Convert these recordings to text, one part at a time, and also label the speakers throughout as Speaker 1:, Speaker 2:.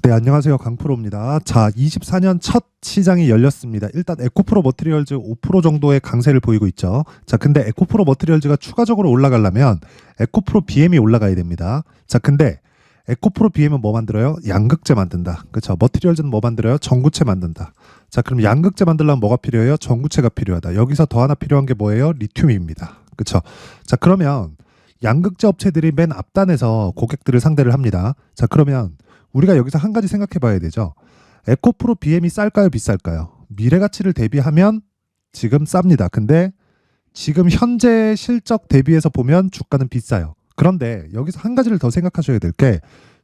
Speaker 1: 네, 안녕하세요. 강프로입니다. 자, 24년 첫 시장이 열렸습니다. 일단 에코프로 머티리얼즈 5% 정도의 강세를 보이고 있죠. 자, 근데 에코프로 머티리얼즈가 추가적으로 올라가려면 에코프로 BM이 올라가야 됩니다. 자, 근데 에코프로 BM은 뭐 만들어요? 양극재 만든다. 그렇죠? 머티리얼즈는 뭐 만들어요? 전구체 만든다. 자, 그럼 양극재 만들려면 뭐가 필요해요? 전구체가 필요하다. 여기서 더 하나 필요한 게 뭐예요? 리튬입니다. 그렇죠? 자, 그러면 양극재 업체들이 맨 앞단에서 고객들을 상대를 합니다. 자, 그러면 우리가 여기서 한 가지 생각해 봐야 되죠. 에코프로 BM이 쌀까요, 비쌀까요? 미래 가치를 대비하면 지금 쌉니다. 근데 지금 현재 실적 대비해서 보면 주가는 비싸요. 그런데 여기서 한 가지를 더 생각하셔야 될 게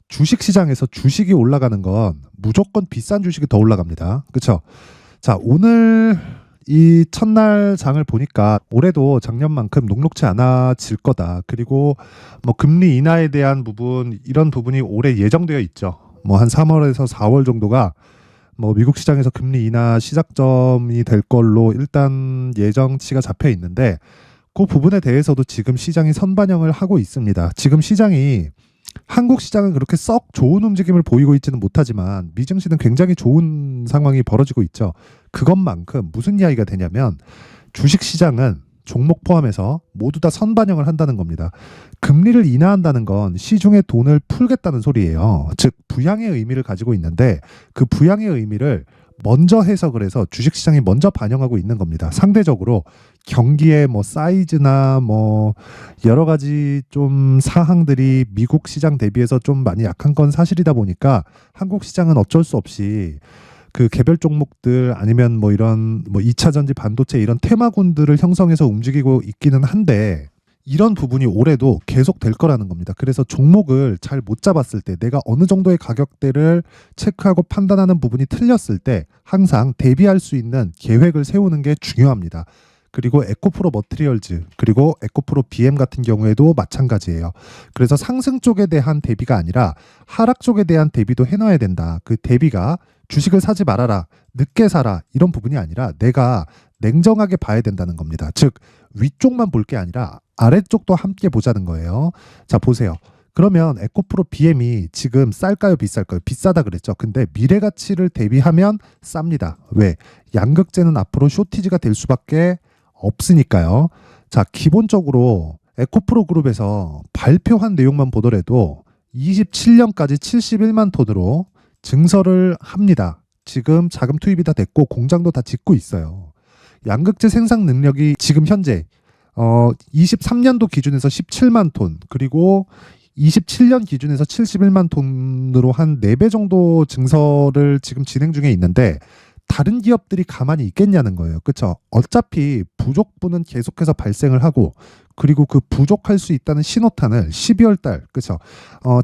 Speaker 1: 주식 시장에서 주식이 올라가는 건 무조건 비싼 주식이 더 올라갑니다. 그렇죠? 자, 오늘 이 첫날 장을 보니까 올해도 작년만큼 녹록지 않아질 거다. 그리고 뭐 금리 인하에 대한 부분, 이런 부분이 올해 예정되어 있죠. 뭐 한 3월에서 4월 정도가 뭐 미국 시장에서 금리 인하 시작점이 될 걸로 일단 예정치가 잡혀 있는데, 그 부분에 대해서도 지금 시장이 선반영을 하고 있습니다. 지금 시장이 한국 시장은 그렇게 썩 좋은 움직임을 보이고 있지는 못하지만 미증시는 굉장히 좋은 상황이 벌어지고 있죠. 그것만큼 무슨 이야기가 되냐면 주식 시장은 종목 포함해서 모두 다 선반영을 한다는 겁니다. 금리를 인하한다는 건 시중에 돈을 풀겠다는 소리예요. 즉 부양의 의미를 가지고 있는데 그 부양의 의미를 먼저 해석을 해서 주식시장이 먼저 반영하고 있는 겁니다. 상대적으로 경기의 뭐 사이즈나 뭐 여러 가지 좀 사항들이 미국 시장 대비해서 좀 많이 약한 건 사실이다 보니까 한국 시장은 어쩔 수 없이 그 개별 종목들 아니면 뭐 이런 뭐 2차 전지 반도체 이런 테마군들을 형성해서 움직이고 있기는 한데, 이런 부분이 올해도 계속 될 거라는 겁니다. 그래서 종목을 잘 못 잡았을 때, 내가 어느 정도의 가격대를 체크하고 판단하는 부분이 틀렸을 때 항상 대비할 수 있는 계획을 세우는 게 중요합니다. 그리고 에코프로 머티리얼즈 그리고 에코프로 BM 같은 경우에도 마찬가지예요. 그래서 상승 쪽에 대한 대비가 아니라 하락 쪽에 대한 대비도 해놔야 된다. 그 대비가 주식을 사지 말아라, 늦게 사라, 이런 부분이 아니라 내가 냉정하게 봐야 된다는 겁니다. 즉 위쪽만 볼 게 아니라 아래쪽도 함께 보자는 거예요. 자, 보세요. 그러면 에코프로 BM이 지금 쌀까요, 비쌀까요? 비싸다 그랬죠. 근데 미래 가치를 대비하면 쌉니다. 왜? 양극재는 앞으로 쇼티지가 될 수밖에 없으니까요. 자, 기본적으로 에코프로 그룹에서 발표한 내용만 보더라도 27년까지 71만 톤으로 증설을 합니다. 지금 자금 투입이 다 됐고 공장도 다 짓고 있어요. 양극재 생산 능력이 지금 현재 23년도 기준에서 17만 톤, 그리고 27년 기준에서 71만 톤으로 한 4배 정도 증설을 지금 진행 중에 있는데, 다른 기업들이 가만히 있겠냐는 거예요. 그렇죠? 어차피 부족분은 계속해서 발생을 하고, 그리고 그 부족할 수 있다는 신호탄을 12월 달, 그렇죠?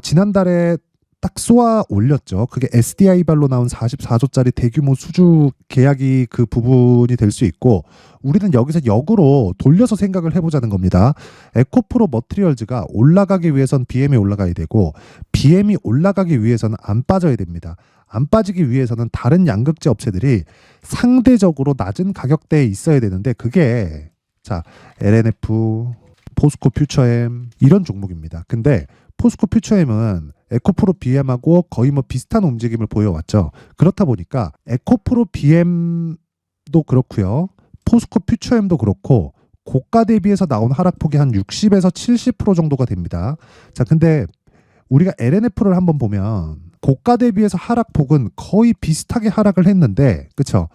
Speaker 1: 지난달에 딱 쏘아 올렸죠. 그게 SDI 발로 나온 44조짜리 대규모 수주 계약이 그 부분이 될 수 있고, 우리는 여기서 역으로 돌려서 생각을 해보자는 겁니다. 에코프로 머티리얼즈가 올라가기 위해선 BM이 올라가야 되고, BM이 올라가기 위해서는 안 빠져야 됩니다. 안 빠지기 위해서는 다른 양극재 업체들이 상대적으로 낮은 가격대에 있어야 되는데, 그게 자 LNF, 포스코 퓨처엠 이런 종목입니다. 근데 포스코 퓨처엠은 에코프로 BM하고 거의 뭐 비슷한 움직임을 보여왔죠. 그렇다 보니까 에코프로 BM도 그렇고요, 포스코 퓨처엠도 그렇고 고가 대비해서 나온 하락폭이 한 60에서 70% 정도가 됩니다. 자, 근데 우리가 LNF를 한번 보면 고가 대비해서 하락폭은 거의 비슷하게 하락을 했는데, 그렇죠?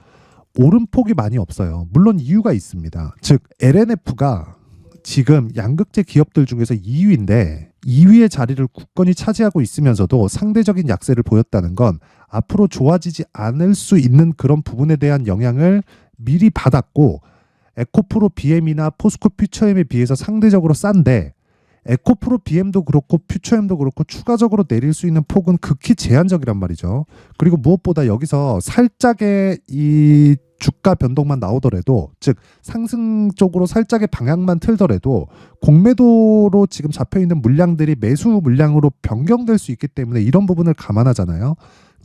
Speaker 1: 오름폭이 많이 없어요. 물론 이유가 있습니다. 즉 LNF가 지금 양극재 기업들 중에서 2위인데 2위의 자리를 굳건히 차지하고 있으면서도 상대적인 약세를 보였다는 건 앞으로 좋아지지 않을 수 있는 그런 부분에 대한 영향을 미리 받았고, 에코프로 BM이나 포스코 퓨처엠에 비해서 상대적으로 싼데 에코프로 BM도 그렇고 퓨처엠도 그렇고 추가적으로 내릴 수 있는 폭은 극히 제한적이란 말이죠. 그리고 무엇보다 여기서 살짝의 이 주가 변동만 나오더라도, 즉 상승 쪽으로 살짝의 방향만 틀더라도 공매도로 지금 잡혀있는 물량들이 매수 물량으로 변경될 수 있기 때문에 이런 부분을 감안하잖아요.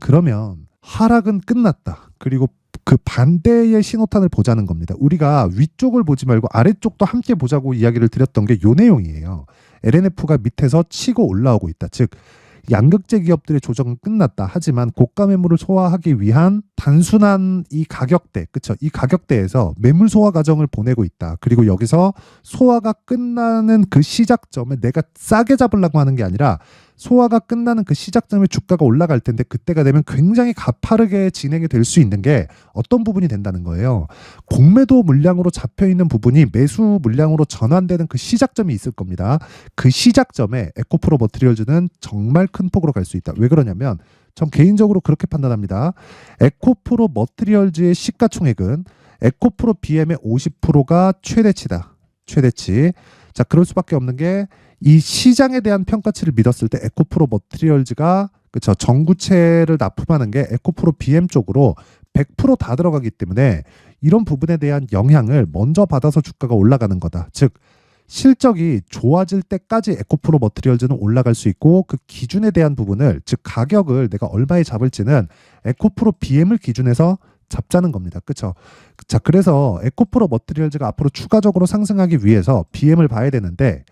Speaker 1: 그러면 하락은 끝났다. 그리고 그 반대의 신호탄을 보자는 겁니다. 우리가 위쪽을 보지 말고 아래쪽도 함께 보자고 이야기를 드렸던 게 요 내용이에요. LNF가 밑에서 치고 올라오고 있다. 즉 양극재 기업들의 조정은 끝났다. 하지만 고가 매물을 소화하기 위한 단순한 이 가격대, 그쵸? 이 가격대에서 매물 소화 과정을 보내고 있다. 그리고 여기서 소화가 끝나는 그 시작점에 내가 싸게 잡으려고 하는 게 아니라 소화가 끝나는 그 시작점에 주가가 올라갈 텐데 그때가 되면 굉장히 가파르게 진행이 될 수 있는 게 어떤 부분이 된다는 거예요. 공매도 물량으로 잡혀 있는 부분이 매수 물량으로 전환되는 그 시작점이 있을 겁니다. 그 시작점에 에코프로 머티리얼즈는 정말 큰 폭으로 갈 수 있다. 왜 그러냐면 전 개인적으로 그렇게 판단합니다. 에코프로 머티리얼즈의 시가총액은 에코프로 BM의 50%가 최대치다. 최대치. 자, 그럴 수밖에 없는 게 이 시장에 대한 평가치를 믿었을 때 에코프로 머티리얼즈가 그쵸 전구체를 납품하는 게 에코프로 BM 쪽으로 100%다 들어가기 때문에 이런 부분에 대한 영향을 먼저 받아서 주가가 올라가는 거다. 즉 실적이 좋아질 때까지 에코프로 머티리얼즈는 올라갈 수 있고 그 기준에 대한 부분을 즉 가격을 내가 얼마에 잡을지는 에코프로 BM을 기준해서 잡자는 겁니다. 그렇죠? 자, 그래서 에코프로 머티리얼즈가 앞으로 추가적으로 상승하기 위해서 BM을 봐야 되는데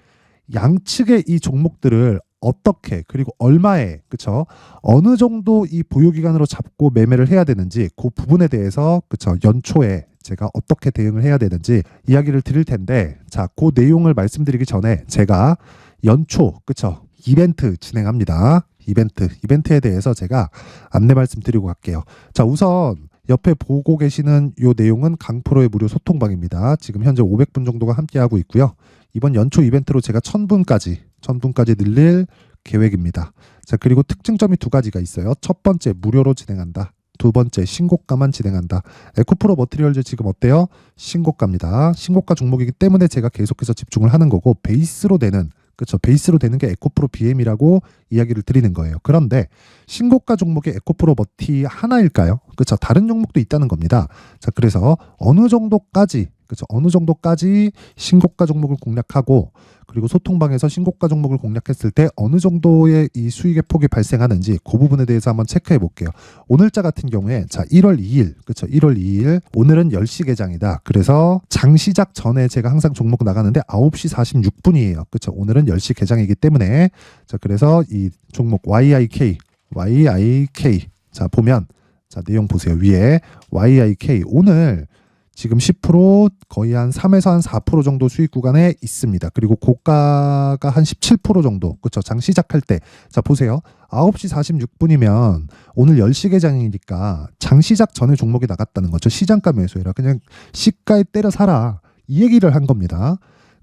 Speaker 1: 양측의 이 종목들을 어떻게 그리고 얼마에 그쵸 어느 정도 이 보유 기간으로 잡고 매매를 해야 되는지 그 부분에 대해서 그쵸 연초에 제가 어떻게 대응을 해야 되는지 이야기를 드릴 텐데 자, 그 내용을 말씀드리기 전에 제가 연초 그쵸 이벤트 진행합니다. 이벤트에 대해서 제가 안내 말씀드리고 갈게요. 자, 우선 옆에 보고 계시는 이 내용은 강프로의 무료 소통방입니다. 지금 현재 500분 정도가 함께하고 있고요. 이번 연초 이벤트로 제가 1000분까지 늘릴 계획입니다. 자, 그리고 특징점이 두 가지가 있어요. 첫 번째, 무료로 진행한다. 두 번째, 신고가만 진행한다. 에코프로 머티리얼즈 지금 어때요? 신고가입니다. 신고가 종목이기 때문에 제가 계속해서 집중을 하는 거고 베이스로 되는 그렇죠. 베이스로 되는 게 에코프로 BM이라고 이야기를 드리는 거예요. 그런데 신고가 종목이 에코프로 머티 하나일까요? 그렇죠. 다른 종목도 있다는 겁니다. 자, 그래서 어느 정도까지 그렇죠. 어느 정도까지 신고가 종목을 공략하고 그리고 소통방에서 신고가 종목을 공략했을 때 어느 정도의 이 수익의 폭이 발생하는지 그 부분에 대해서 한번 체크해 볼게요. 오늘자 같은 경우에 자 1월 2일 그렇죠. 1월 2일 오늘은 10시 개장이다. 그래서 장 시작 전에 제가 항상 종목 나가는데 9시 46분이에요. 그렇죠. 오늘은 10시 개장이기 때문에 자 그래서 이 종목 YIK 자 보면 자 내용 보세요. 위에 YIK 오늘 지금 10% 거의 한 3에서 한 4% 정도 수익 구간에 있습니다. 그리고 고가가 한 17% 정도. 그렇죠. 장 시작할 때. 자, 보세요. 9시 46분이면 오늘 10시 개장이니까 장 시작 전에 종목이 나갔다는 거죠. 시장가 매수해라. 그냥 시가에 때려 사라. 이 얘기를 한 겁니다.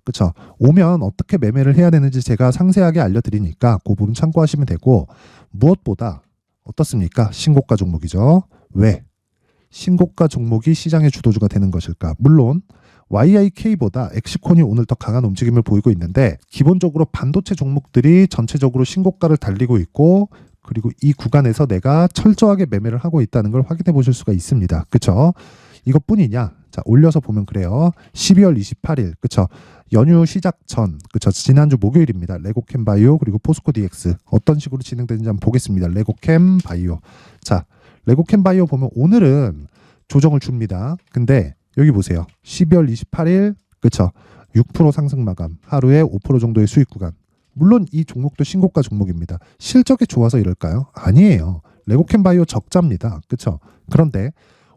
Speaker 1: 그렇죠. 오면 어떻게 매매를 해야 되는지 제가 상세하게 알려드리니까 그 부분 참고하시면 되고 무엇보다 어떻습니까? 신고가 종목이죠. 왜? 신고가 종목이 시장의 주도주가 되는 것일까? 물론 YIK보다 엑시콘이 오늘 더 강한 움직임을 보이고 있는데 기본적으로 반도체 종목들이 전체적으로 신고가를 달리고 있고 그리고 이 구간에서 내가 철저하게 매매를 하고 있다는 걸 확인해 보실 수가 있습니다. 그렇죠? 이것뿐이냐? 자, 올려서 보면 그래요. 12월 28일 그렇죠? 연휴 시작 전 그렇죠? 지난주 목요일입니다. 레고캠 바이오 그리고 포스코 DX 어떤 식으로 진행되는지 한번 보겠습니다. 레고캠 바이오 자 레고캠 바이오 보면 오늘은 조정을 줍니다. 근데 여기 보세요. 12월 28일 그쵸 6% 상승 마감 하루에 5% 정도의 수익 구간 물론 이 종목도 신고가 종목입니다. 실적이 좋아서 이럴까요? 아니에요. 레고캠 바이오 적자입니다. 그쵸 그런데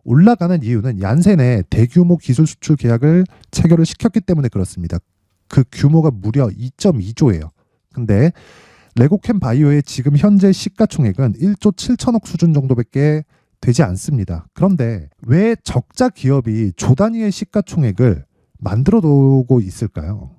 Speaker 1: 올라가는 이유는 얀센의 대규모 기술 수출 계약을 체결을 시켰기 때문에 그렇습니다. 그 규모가 무려 2.2조예요. 근데 레고캠 바이오의 지금 현재 시가총액은 1조 7천억 수준 정도밖에 되지 않습니다. 그런데 왜 적자 기업이 조 단위의 시가총액을 만들어 두고 있을까요?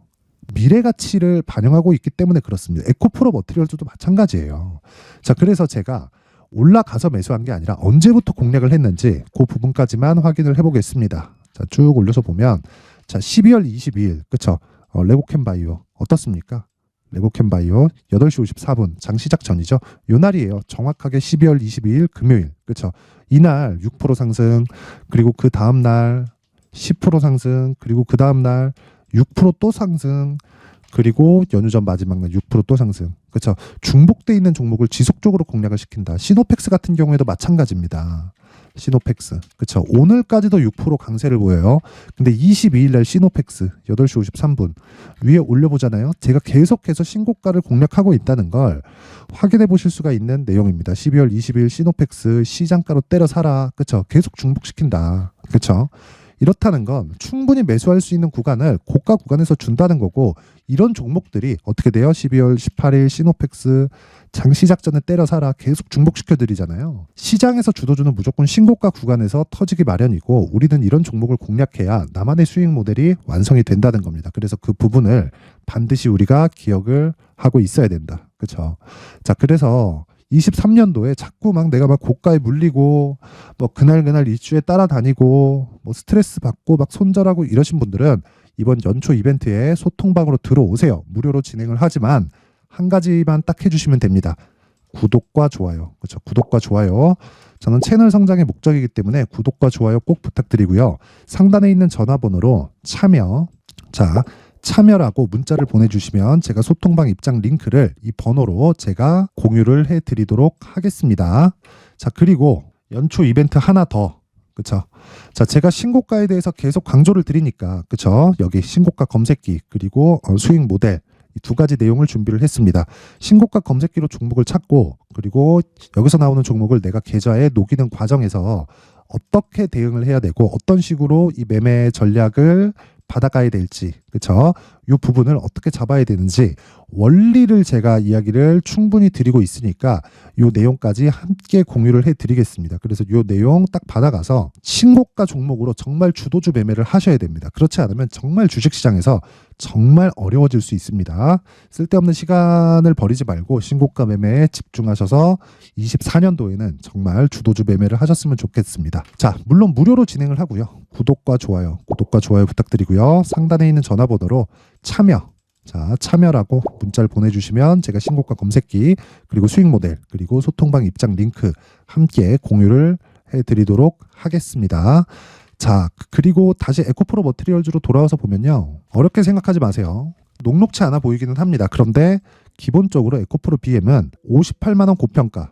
Speaker 1: 미래 가치를 반영하고 있기 때문에 그렇습니다. 에코프로 머티리얼즈도 마찬가지예요. 자, 그래서 제가 올라가서 매수한 게 아니라 언제부터 공략을 했는지 그 부분까지만 확인을 해보겠습니다. 자, 쭉 올려서 보면 자 12월 22일 그쵸? 레고캠 바이오 어떻습니까? 레고캠 바이오 8시 54분 장 시작 전이죠. 요 날이에요. 정확하게 12월 22일 금요일. 그렇죠? 이날 6% 상승 그리고 그 다음 날 10% 상승 그리고 그 다음 날 6% 또 상승 그리고 연휴 전 마지막 날 6% 또 상승. 그렇죠? 중복돼 있는 종목을 지속적으로 공략을 시킨다. 시노펙스 같은 경우에도 마찬가지입니다. 시노펙스. 그렇죠. 오늘까지도 6% 강세를 보여요. 근데 22일 날 시노펙스 8시 53분 위에 올려보잖아요. 제가 계속해서 신고가를 공략하고 있다는 걸 확인해 보실 수가 있는 내용입니다. 12월 20일 시노펙스 시장가로 때려 사라. 그렇죠. 계속 중복시킨다. 그렇죠. 이렇다는 건 충분히 매수할 수 있는 구간을 고가 구간에서 준다는 거고, 이런 종목들이 어떻게 돼요? 12월 18일 시노펙스 장 시작 전에 때려 사라 계속 중복시켜 드리잖아요. 시장에서 주도주는 무조건 신고가 구간에서 터지기 마련이고, 우리는 이런 종목을 공략해야 나만의 수익 모델이 완성이 된다는 겁니다. 그래서 그 부분을 반드시 우리가 기억을 하고 있어야 된다. 그렇죠? 자, 그래서 23년도에 자꾸 막 내가 막 고가에 물리고 뭐 그날 이슈에 따라다니고 뭐 스트레스 받고 막 손절하고 이러신 분들은 이번 연초 이벤트에 소통방으로 들어오세요. 무료로 진행을 하지만 한 가지만 딱 해주시면 됩니다. 구독과 좋아요. 그렇죠? 구독과 좋아요. 저는 채널 성장의 목적이기 때문에 구독과 좋아요 꼭 부탁드리고요. 상단에 있는 전화번호로 참여라고 문자를 보내주시면 제가 소통방 입장 링크를 이 번호로 제가 공유를 해드리도록 하겠습니다. 자, 그리고 연초 이벤트 하나 더. 그쵸? 자, 제가 신고가에 대해서 계속 강조를 드리니까, 그쵸? 여기 신고가 검색기, 그리고 수익 모델, 이 두 가지 내용을 준비를 했습니다. 신고가 검색기로 종목을 찾고, 그리고 여기서 나오는 종목을 내가 계좌에 녹이는 과정에서 어떻게 대응을 해야 되고, 어떤 식으로 이 매매 전략을 받아가야 될지, 그쵸? 이 부분을 어떻게 잡아야 되는지 원리를 제가 이야기를 충분히 드리고 있으니까 이 내용까지 함께 공유를 해드리겠습니다. 그래서 이 내용 딱 받아가서 신고가 종목으로 정말 주도주 매매를 하셔야 됩니다. 그렇지 않으면 정말 주식시장에서 정말 어려워질 수 있습니다. 쓸데없는 시간을 버리지 말고 신고가 매매에 집중하셔서 24년도에는 정말 주도주 매매를 하셨으면 좋겠습니다. 자, 물론 무료로 진행을 하고요. 구독과 좋아요 부탁드리고요. 상단에 있는 전화번호로 참여라고 문자를 보내주시면 제가 신고가 검색기, 그리고 수익 모델, 그리고 소통방 입장 링크 함께 공유를 해드리도록 하겠습니다. 자, 그리고 다시 에코프로 머티리얼즈로 돌아와서 보면요, 어렵게 생각하지 마세요. 녹록치 않아 보이기는 합니다. 그런데 기본적으로 에코프로 BM은 58만원 고평가,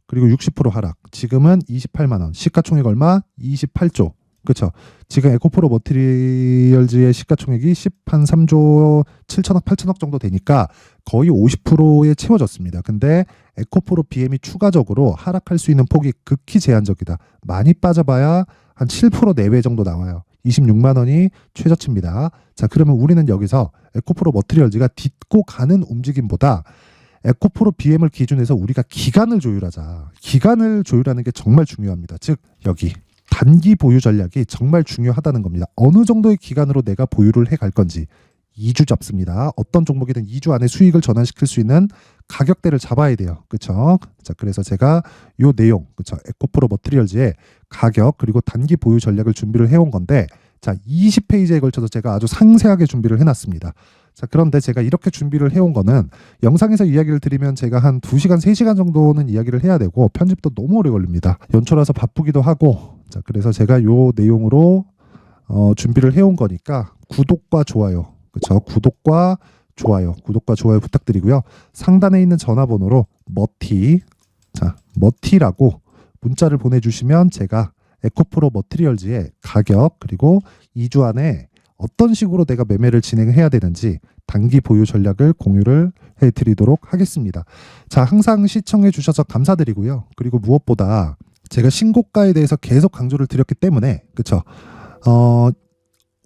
Speaker 1: 그리고 60% 하락, 지금은 28만원, 시가총액 얼마? 28조. 그렇죠. 지금 에코프로 머티리얼즈의 시가총액이 3조 7천억 8천억 정도 되니까 거의 50%에 채워졌습니다. 근데 에코프로 BM이 추가적으로 하락할 수 있는 폭이 극히 제한적이다. 많이 빠져봐야 한 7% 내외 정도 나와요. 26만 원이 최저치입니다. 자, 그러면 우리는 여기서 에코프로 머티리얼즈가 딛고 가는 움직임보다 에코프로 BM을 기준해서 우리가 기간을 조율하자. 기간을 조율하는 게 정말 중요합니다. 즉 여기 단기 보유 전략이 정말 중요하다는 겁니다. 어느 정도의 기간으로 내가 보유를 해갈 건지. 2주 잡습니다. 어떤 종목이든 2주 안에 수익을 전환시킬 수 있는 가격대를 잡아야 돼요. 그렇죠? 자, 그래서 제가 요 내용, 그렇죠? 에코프로 머티리얼즈의 가격, 그리고 단기 보유 전략을 준비를 해온 건데, 자, 20페이지에 걸쳐서 제가 아주 상세하게 준비를 해놨습니다. 자, 그런데 제가 이렇게 준비를 해온 거는 영상에서 이야기를 드리면 제가 한 2시간, 3시간 정도는 이야기를 해야 되고 편집도 너무 오래 걸립니다. 연초라서 바쁘기도 하고. 자, 그래서 제가 요 내용으로 준비를 해온 거니까 구독과 좋아요, 그렇죠? 구독과 좋아요 부탁드리고요. 상단에 있는 전화번호로 머티라고 문자를 보내주시면 제가 에코프로 머티리얼즈의 가격, 그리고 2주 안에 어떤 식으로 내가 매매를 진행해야 되는지 단기 보유 전략을 공유를 해드리도록 하겠습니다. 자, 항상 시청해 주셔서 감사드리고요. 그리고 무엇보다 제가 신고가에 대해서 계속 강조를 드렸기 때문에, 그렇죠?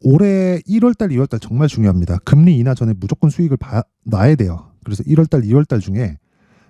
Speaker 1: 올해 1월달, 2월달 정말 중요합니다. 금리 인하 전에 무조건 수익을 놔야 돼요. 그래서 1월달, 2월달 중에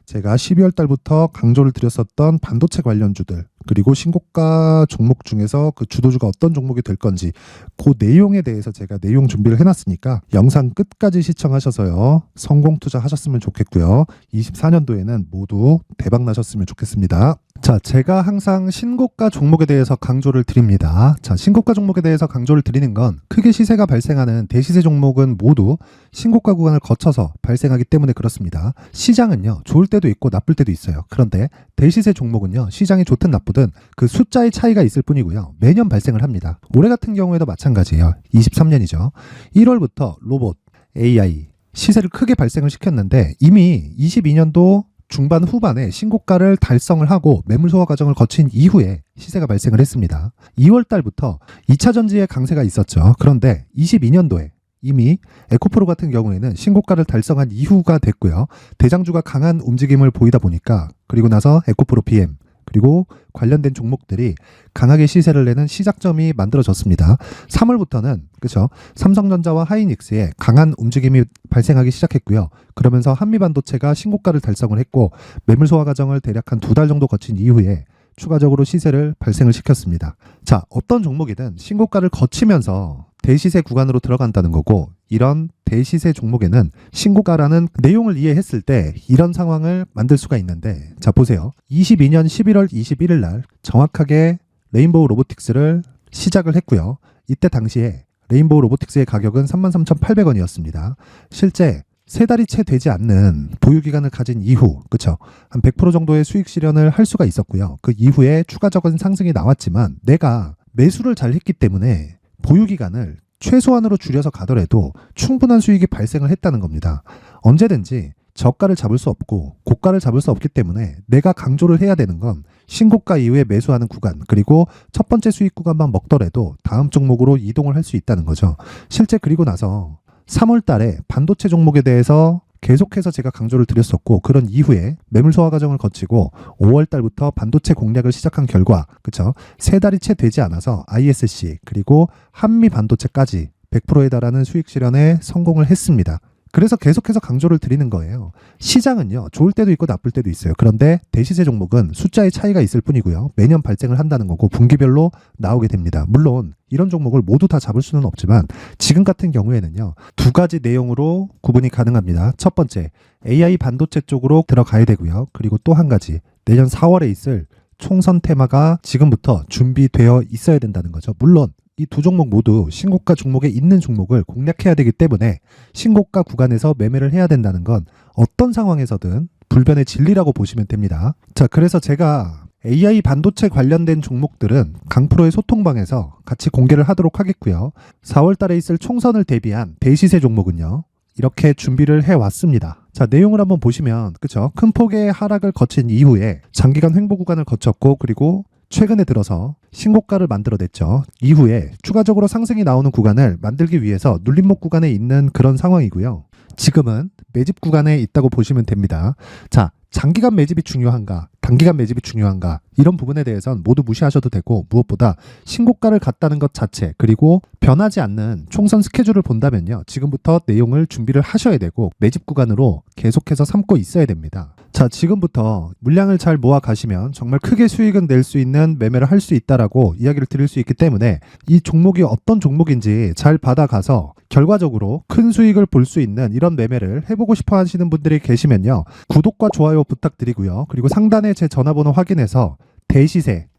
Speaker 1: 제가 12월달부터 강조를 드렸었던 반도체 관련주들, 그리고 신고가 종목 중에서 그 주도주가 어떤 종목이 될 건지 그 내용에 대해서 제가 내용 준비를 해놨으니까 영상 끝까지 시청하셔서요, 성공 투자하셨으면 좋겠고요. 24년도에는 모두 대박 나셨으면 좋겠습니다. 자, 제가 항상 신고가 종목에 대해서 강조를 드립니다. 자, 신고가 종목에 대해서 강조를 드리는 건 크게 시세가 발생하는 대시세 종목은 모두 신고가 구간을 거쳐서 발생하기 때문에 그렇습니다. 시장은요, 좋을 때도 있고 나쁠 때도 있어요. 그런데 대시세 종목은요, 시장이 좋든 나쁘든 그 숫자의 차이가 있을 뿐이고요, 매년 발생을 합니다. 올해 같은 경우에도 마찬가지예요. 23년이죠. 1월부터 로봇, AI, 시세를 크게 발생을 시켰는데 이미 22년도 중반 후반에 신고가를 달성을 하고 매물 소화 과정을 거친 이후에 시세가 발생을 했습니다. 2월 달부터 2차 전지의 강세가 있었죠. 그런데 22년도에 이미 에코프로 같은 경우에는 신고가를 달성한 이후가 됐고요. 대장주가 강한 움직임을 보이다 보니까 그리고 나서 에코프로 BM 그리고 관련된 종목들이 강하게 시세를 내는 시작점이 만들어졌습니다. 3월부터는 그렇죠. 삼성전자와 하이닉스의 강한 움직임이 발생하기 시작했고요. 그러면서 한미반도체가 신고가를 달성을 했고 매물 소화 과정을 대략 한 2달 정도 거친 이후에 추가적으로 시세를 발생을 시켰습니다. 자, 어떤 종목이든 신고가를 거치면서 대시세 구간으로 들어간다는 거고 이런 대시세 종목에는 신고가라는 내용을 이해했을 때 이런 상황을 만들 수가 있는데 자 보세요. 22년 11월 21일 날 정확하게 레인보우 로보틱스를 시작을 했고요. 이때 당시에 레인보우 로보틱스의 가격은 33,800원이었습니다. 실제 세 달이 채 되지 않는 보유기간을 가진 이후 그쵸? 한 100% 정도의 수익 실현을 할 수가 있었고요. 그 이후에 추가적인 상승이 나왔지만 내가 매수를 잘 했기 때문에 보유기간을 최소한으로 줄여서 가더라도 충분한 수익이 발생을 했다는 겁니다. 언제든지 저가를 잡을 수 없고 고가를 잡을 수 없기 때문에 내가 강조를 해야 되는 건 신고가 이후에 매수하는 구간 그리고 첫 번째 수익 구간만 먹더라도 다음 종목으로 이동을 할 수 있다는 거죠. 실제 그리고 나서 3월 달에 반도체 종목에 대해서 계속해서 제가 강조를 드렸었고 그런 이후에 매물 소화 과정을 거치고 5월 달부터 반도체 공략을 시작한 결과 그쵸? 세 달이 채 되지 않아서 ISC 그리고 한미 반도체까지 100%에 달하는 수익 실현에 성공을 했습니다. 그래서 계속해서 강조를 드리는 거예요. 시장은요, 좋을 때도 있고 나쁠 때도 있어요. 그런데 대시세 종목은 숫자의 차이가 있을 뿐이고요. 매년 발생을 한다는 거고 분기별로 나오게 됩니다. 물론 이런 종목을 모두 다 잡을 수는 없지만 지금 같은 경우에는요, 두 가지 내용으로 구분이 가능합니다. 첫 번째, AI 반도체 쪽으로 들어가야 되고요. 그리고 또 한 가지, 내년 4월에 있을 총선 테마가 지금부터 준비되어 있어야 된다는 거죠. 물론 이 두 종목 모두 신고가 종목에 있는 종목을 공략해야 되기 때문에 신고가 구간에서 매매를 해야 된다는 건 어떤 상황에서든 불변의 진리라고 보시면 됩니다. 자, 그래서 제가 AI 반도체 관련된 종목들은 강프로의 소통방에서 같이 공개를 하도록 하겠고요. 4월 달에 있을 총선을 대비한 대시세 종목은요. 이렇게 준비를 해왔습니다. 자, 내용을 한번 보시면 그쵸? 큰 폭의 하락을 거친 이후에 장기간 횡보 구간을 거쳤고 그리고 최근에 들어서 신고가를 만들어냈죠. 이후에 추가적으로 상승이 나오는 구간을 만들기 위해서 눌림목 구간에 있는 그런 상황이고요. 지금은 매집 구간에 있다고 보시면 됩니다. 자, 장기간 매집이 중요한가, 단기간 매집이 중요한가 이런 부분에 대해서는 모두 무시하셔도 되고 무엇보다 신고가를 갔다는 것 자체 그리고 변하지 않는 총선 스케줄을 본다면요. 지금부터 내용을 준비를 하셔야 되고 매집 구간으로 계속해서 삼고 있어야 됩니다. 자, 지금부터 물량을 잘 모아 가시면 정말 크게 수익은 낼 수 있는 매매를 할 수 있다라고 이야기를 드릴 수 있기 때문에 이 종목이 어떤 종목인지 잘 받아가서 결과적으로 큰 수익을 볼 수 있는 이런 매매를 해보고 싶어 하시는 분들이 계시면요. 구독과 좋아요 부탁드리고요. 그리고 상단에 제 전화번호 확인해서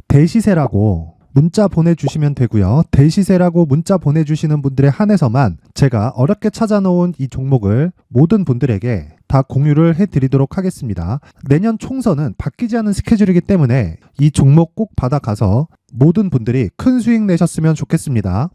Speaker 1: 대시세라고 문자 보내주시면 되고요. 대시세라고 문자 보내주시는 분들에 한해서만 제가 어렵게 찾아놓은 이 종목을 모든 분들에게 다 공유를 해드리도록 하겠습니다. 내년 총선은 바뀌지 않은 스케줄이기 때문에 이 종목 꼭 받아가서 모든 분들이 큰 수익 내셨으면 좋겠습니다.